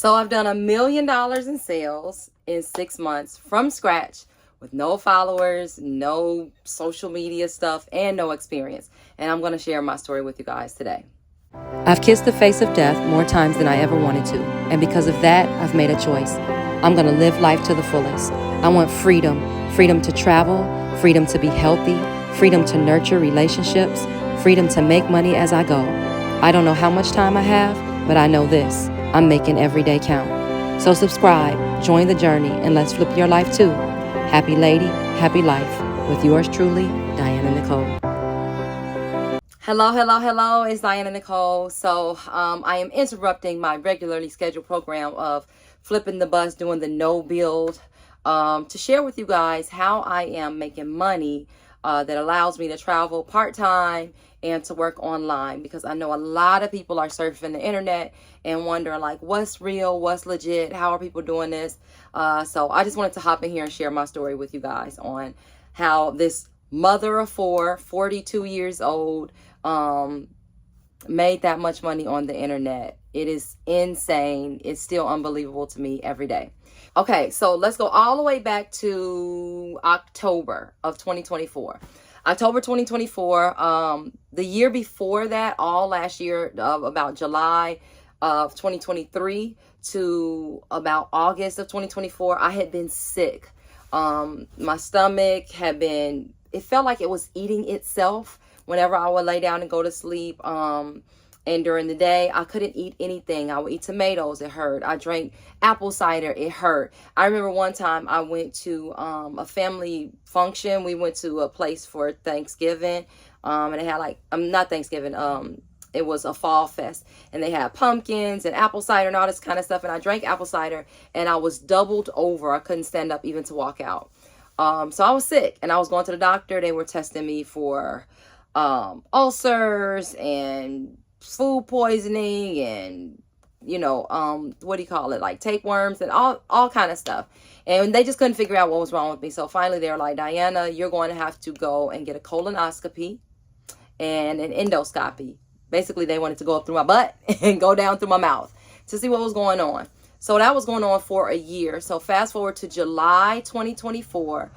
So I've done $1 million in sales in 6 months from scratch with no followers, no social media stuff, and no experience. And I'm going to share my story with you guys today. I've kissed the face of death more times than I ever wanted to. And because of that, I've made a choice. I'm going to live life to the fullest. I want freedom. Freedom to travel, freedom to be healthy, freedom to nurture relationships, freedom to make money as I go. I don't know how much time I have, but I know this. I'm making every day count. So subscribe, join the journey, and let's flip your life too. Happy lady, happy life. With yours truly, Dianna Nicole. Hello. It's Dianna Nicole. So I am interrupting my regularly scheduled program of flipping the bus, doing the no build, to share with you guys how I am making money that allows me to travel part-time and to work online, because I know a lot of people are surfing the internet and wondering like what's real, what's legit, how are people doing this. So I just wanted to hop in here and share my story with you guys on how this mother of four, 42 years old, made that much money on the internet. It is insane. It's still unbelievable to me every day. Okay, so let's go all the way back to October of 2024. October 2024, the year before that, all last year, about July of 2023 to about August of 2024, I had been sick. My stomach had been, it felt like it was eating itself whenever I would lay down and go to sleep. And during the day, I couldn't eat anything. I would eat tomatoes, it hurt. I drank apple cider, it hurt. I remember one time I went to a family function. We went to a place for Thanksgiving. And it had like, not Thanksgiving, it was a fall fest. And they had pumpkins and apple cider and all this kind of stuff. And I drank apple cider and I was doubled over. I couldn't stand up even to walk out. So I was sick and I was going to the doctor. They were testing me for ulcers and food poisoning and what do you call it, like tapeworms and all kind of stuff, and they just couldn't figure out what was wrong with me. So finally they were like, Dianna, you're going to have to go and get a colonoscopy and an endoscopy. Basically they wanted to go up through my butt and go down through my mouth to see what was going on. So that was going on for a year. So fast forward to July 2024.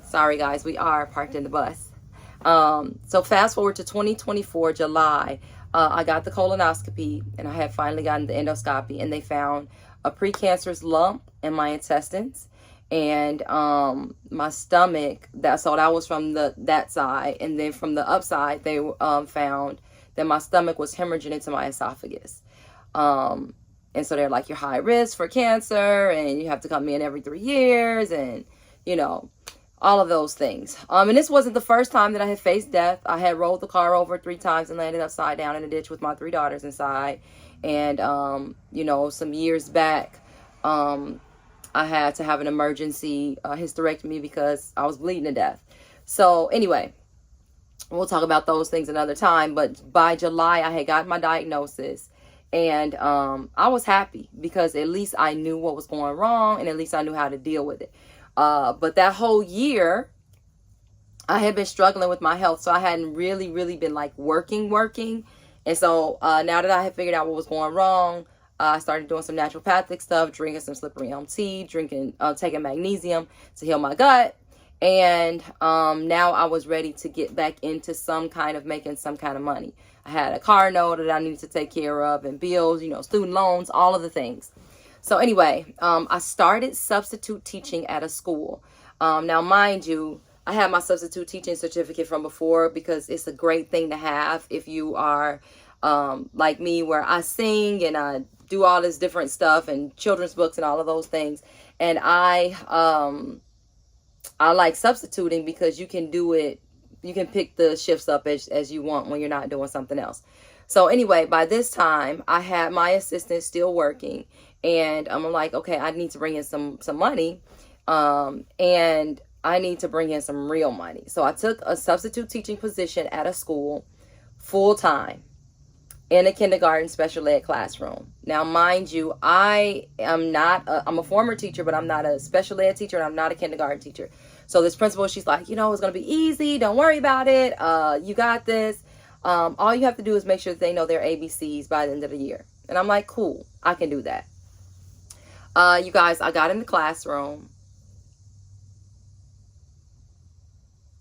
Sorry guys, we are parked in the bus. So fast forward to 2024, July, I got the colonoscopy and I had finally gotten the endoscopy, and they found a precancerous lump in my intestines and my stomach. That was from that side, and then from the upside they found that my stomach was hemorrhaging into my esophagus. And so they're like, you're high risk for cancer and you have to come in every 3 years, and all of those things. And this wasn't the first time that I had faced death. I had rolled the car over 3 times and landed upside down in a ditch with my 3 daughters inside. And, some years back, I had to have an emergency hysterectomy because I was bleeding to death. So anyway, we'll talk about those things another time. But by July, I had gotten my diagnosis. And I was happy because at least I knew what was going wrong, and at least I knew how to deal with it. But that whole year, I had been struggling with my health. So I hadn't really been like working. And so now that I had figured out what was going wrong, I started doing some naturopathic stuff, drinking some slippery elm tea, taking magnesium to heal my gut. And now I was ready to get back into making some kind of money. I had a car note that I needed to take care of, and bills, student loans, all of the things. So anyway, I started substitute teaching at a school. Now, mind you, I had my substitute teaching certificate from before because it's a great thing to have if you are like me, where I sing and I do all this different stuff and children's books and all of those things. And I like substituting because you can do it. You can pick the shifts up as you want when you're not doing something else. So anyway, by this time, I had my assistant still working. And I'm like, okay, I need to bring in some money. And I need to bring in some real money. So I took a substitute teaching position at a school full time in a kindergarten special ed classroom. Now, mind you, I'm a former teacher, but I'm not a special ed teacher, and I'm not a kindergarten teacher. So this principal, she's like, it's going to be easy. Don't worry about it. You got this. All you have to do is make sure that they know their ABCs by the end of the year. And I'm like, cool, I can do that. You guys, I got in the classroom.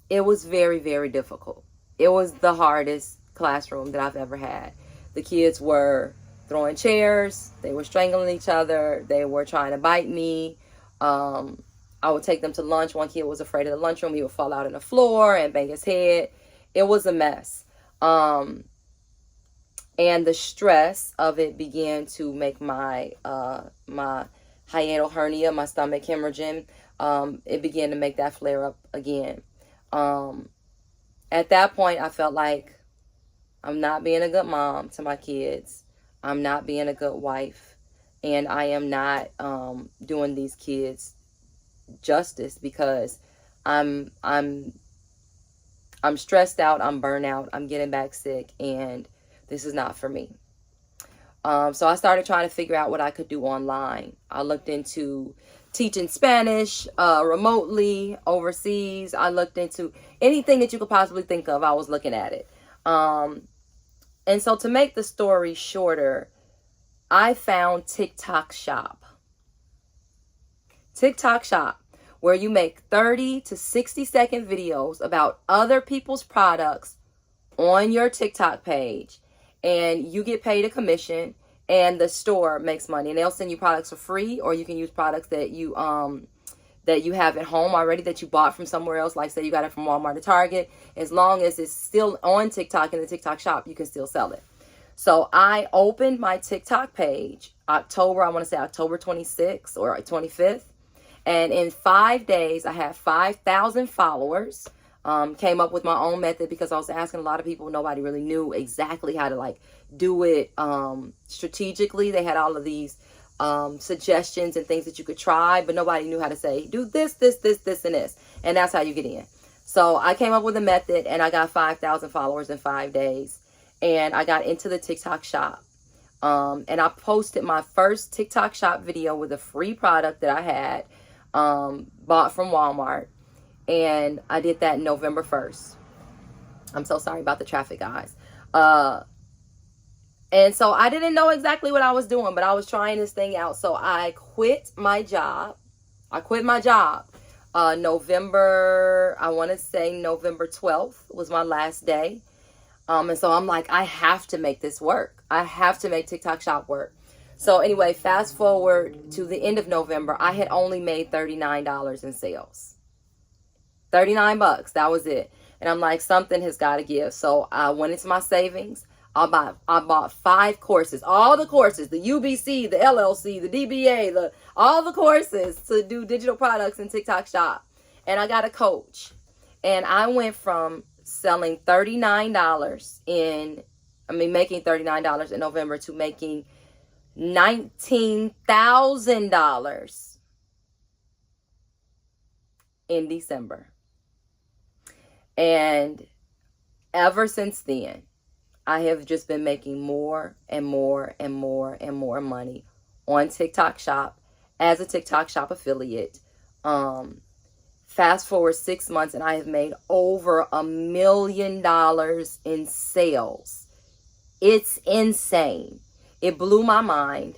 It was very, very difficult. It was the hardest classroom that I've ever had. The kids were throwing chairs. They were strangling each other. They were trying to bite me. I would take them to lunch. One kid was afraid of the lunchroom. He would fall out on the floor and bang his head. It was a mess. And the stress of it began to make my hiatal hernia, my stomach hemorrhaging. It began to make that flare up again. At that point, I felt like I'm not being a good mom to my kids. I'm not being a good wife. And I am not doing these kids justice, because I'm stressed out, I'm burnt out, I'm getting back sick, and this is not for me. So I started trying to figure out what I could do online. I looked into teaching Spanish remotely overseas. I looked into anything that you could possibly think of. I was looking at it. And so to make the story shorter, I found TikTok Shop. TikTok Shop, where you make 30 to 60-second videos about other people's products on your TikTok page, and you get paid a commission, and the store makes money, and they'll send you products for free, or you can use products that you have at home already that you bought from somewhere else, like say you got it from Walmart or Target. As long as it's still on TikTok in the TikTok Shop, you can still sell it. So I opened my TikTok page October 26th or 25th. And in 5 days, I had 5,000 followers. Came up with my own method because I was asking a lot of people. Nobody really knew exactly how to do it strategically. They had all of these suggestions and things that you could try, but nobody knew how to say, do this, this, this, this, and this. And that's how you get in. So I came up with a method, and I got 5,000 followers in 5 days. And I got into the TikTok Shop. And I posted my first TikTok Shop video with a free product that I had bought from Walmart. And I did that November 1st. I'm so sorry about the traffic, guys. And so I didn't know exactly what I was doing, but I was trying this thing out. So I quit my job. November 12th was my last day. And so I'm like, I have to make this work. I have to make TikTok Shop work. So anyway, fast forward to the end of November, I had only made $39 in sales. $39, that was it. And I'm like, something has got to give. So I went into my savings. I bought 5 courses, all the courses, the UBC, the LLC, the DBA, all the courses to do digital products in TikTok Shop. And I got a coach. And I went from selling $39 making $39 in November to making $19,000 in December. And ever since then, I have just been making more and more and more and more money on TikTok Shop as a TikTok Shop affiliate. Fast forward 6 months, and I have made over $1 million in sales. It's insane. It blew my mind.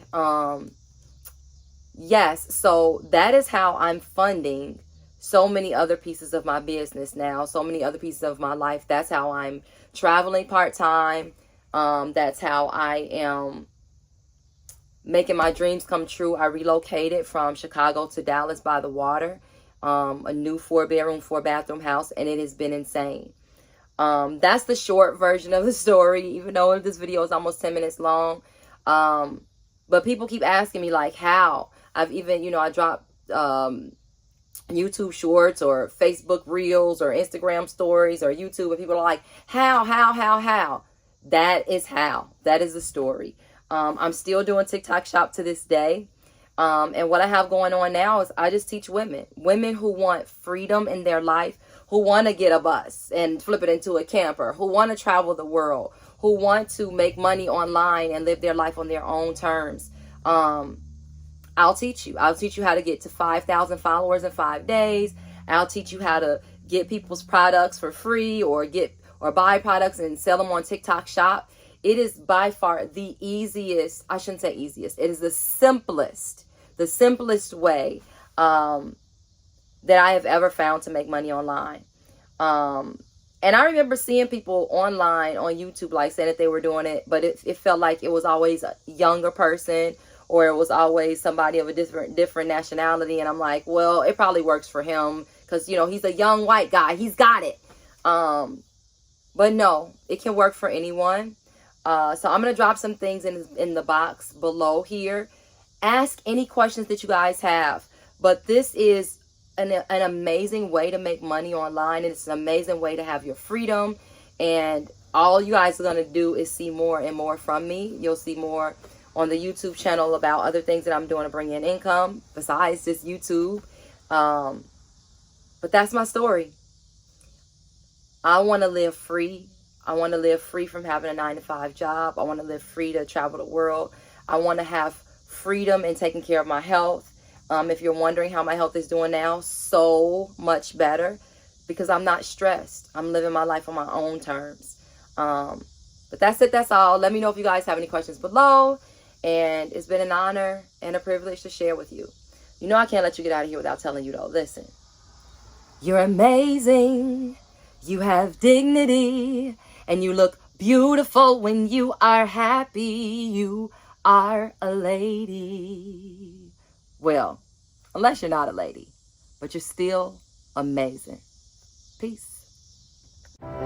Yes, so that is how I'm funding so many other pieces of my business now, so many other pieces of my life. That's how I'm traveling part-time. That's how I am making my dreams come true. I relocated from Chicago to Dallas by the water, a new 4-bedroom, 4-bathroom house, and it has been insane. That's the short version of the story, even though this video is almost 10 minutes long. But people keep asking me, like, how? I've even, I dropped YouTube shorts or Facebook reels or Instagram stories or YouTube, and people are like, how? That is how. That is the story. I'm still doing TikTok Shop to this day. And what I have going on now is I just teach women who want freedom in their life, who want to get a bus and flip it into a camper, who want to travel the world, who want to make money online and live their life on their own terms. I'll teach you. I'll teach you how to get to 5,000 followers in 5 days. I'll teach you how to get people's products for free or buy products and sell them on TikTok Shop. It is by far the easiest, I shouldn't say easiest, it is the simplest way that I have ever found to make money online. And I remember seeing people online on YouTube like saying that they were doing it, but it felt like it was always a younger person, or it was always somebody of a different nationality. And I'm like, well, it probably works for him because, you know, he's a young white guy. He's got it. But no, it can work for anyone. So I'm going to drop some things in the box below here. Ask any questions that you guys have. But this is an amazing way to make money online. And it's an amazing way to have your freedom. And all you guys are going to do is see more and more from me. You'll see more on the YouTube channel about other things that I'm doing to bring in income besides just YouTube. But that's my story. I want to live free. I want to live free from having a 9-to-5 job. I want to live free to travel the world. I want to have freedom in taking care of my health. If you're wondering how my health is doing now, so much better because I'm not stressed. I'm living my life on my own terms. But that's it. That's all. Let me know if you guys have any questions below. And it's been an honor and a privilege to share with you. You know I can't let you get out of here without telling you though. Listen, you're amazing. You have dignity. And you look beautiful when you are happy. You are a lady. Well, unless you're not a lady, but you're still amazing. Peace.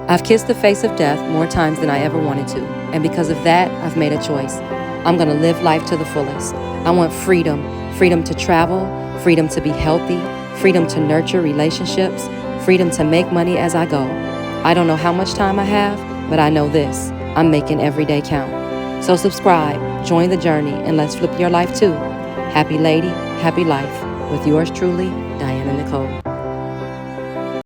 I've kissed the face of death more times than I ever wanted to. And because of that, I've made a choice. I'm going to live life to the fullest. I want freedom. Freedom to travel. Freedom to be healthy. Freedom to nurture relationships. Freedom to make money as I go. I don't know how much time I have, but I know this. I'm making every day count. So subscribe, join the journey, and let's flip your life too. Happy lady, happy life. With yours truly, Dianna.